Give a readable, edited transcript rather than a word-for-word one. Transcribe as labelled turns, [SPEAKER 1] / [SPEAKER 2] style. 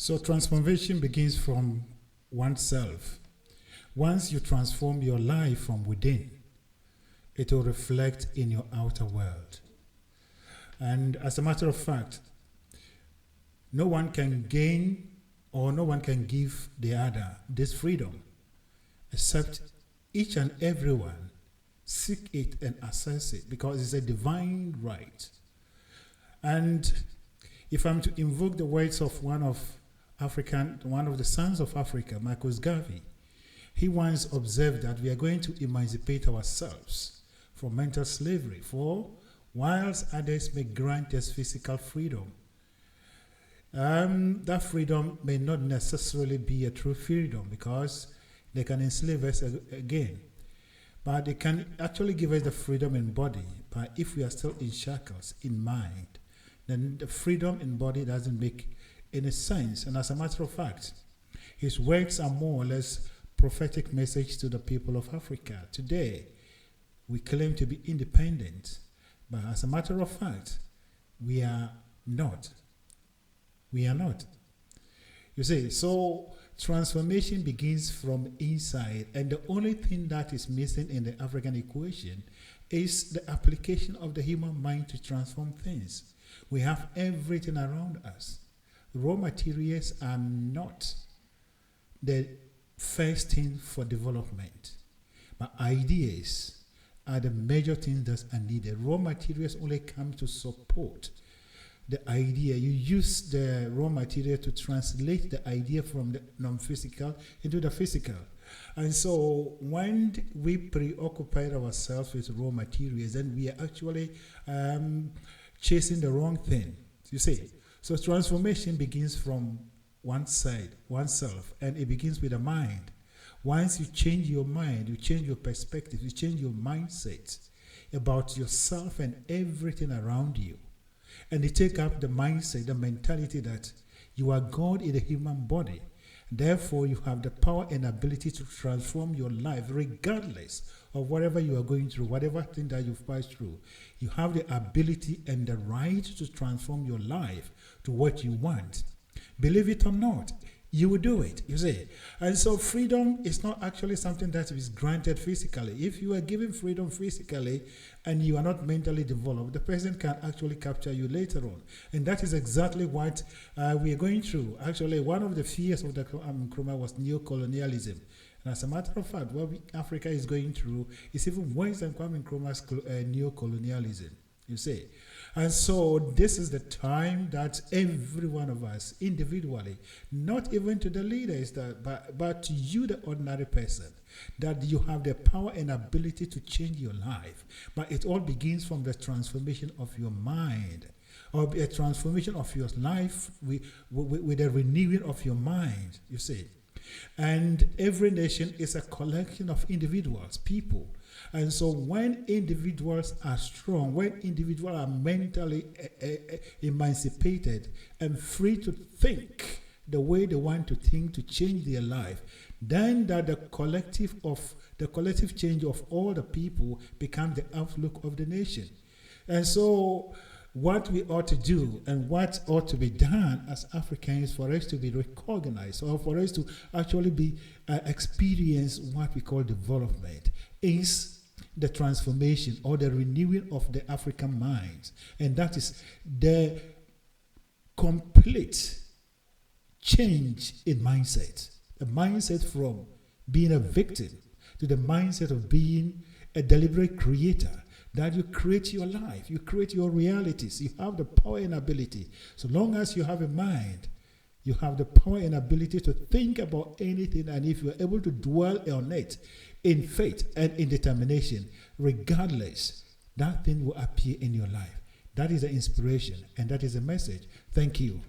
[SPEAKER 1] So transformation begins from oneself. Once you transform your life from within, it will reflect in your outer world. And as a matter of fact, no one can gain or no one can give the other this freedom except each and everyone seek it and access it, because it's a divine right. And if I'm to invoke the words of one of the sons of Africa, Marcus Garvey, he once observed that we are going to emancipate ourselves from mental slavery, for whilst others may grant us physical freedom, that freedom may not necessarily be a true freedom, because they can enslave us again. But they can actually give us the freedom in body. But if we are still in shackles in mind, then the freedom in body doesn't make any sense. And as a matter of fact, his works are more or less prophetic message to the people of Africa. Today, we claim to be independent, but as a matter of fact, we are not. We are not. You see, so transformation begins from inside, and the only thing that is missing in the African equation is the application of the human mind to transform things. We have everything around us. Raw materials are not the first thing for development, but ideas are the major things that are needed. Raw materials only come to support the idea. You use the raw material to translate the idea from the non-physical into the physical. And so when we preoccupy ourselves with raw materials, then we are actually chasing the wrong thing. You see? So transformation begins from one side, oneself, and it begins with the mind. Once you change your mind, you change your perspective, you change your mindset about yourself and everything around you. And you take up the mindset, the mentality that you are God in a human body. Therefore, you have the power and ability to transform your life regardless of whatever you are going through, whatever thing that you've passed through. You have the ability and the right to transform your life to what you want. Believe it or not, you will do it, you see. And so freedom is not actually something that is granted physically. If you are given freedom physically and you are not mentally developed, the person can actually capture you later on. And that is exactly what we are going through. Actually, one of the fears of the Nkrumah was neo-colonialism. And as a matter of fact, what Africa is going through is even worse than Kwame Nkrumah's neo-colonialism, you see. And so this is the time that every one of us individually, not even to the leaders, but to you, the ordinary person, that you have the power and ability to change your life. But it all begins from the transformation of your mind, or a transformation of your life with a renewing of your mind, you see. And every nation is a collection of individuals, people. And so when individuals are strong, when individuals are mentally emancipated and free to think the way they want to think to change their life, then that the collective change of all the people becomes the outlook of the nation. And so what we ought to do and what ought to be done as Africans for us to be recognized, or for us to actually be experience what we call development, is the transformation or the renewing of the African minds. And that is the complete change in mindset. The mindset from being a victim to the mindset of being a deliberate creator. That you create your life, you create your realities, you have the power and ability. So long as you have a mind, you have the power and ability to think about anything, and if you're able to dwell on it in faith and in determination, regardless, that thing will appear in your life. That is the inspiration, and that is the message. Thank you.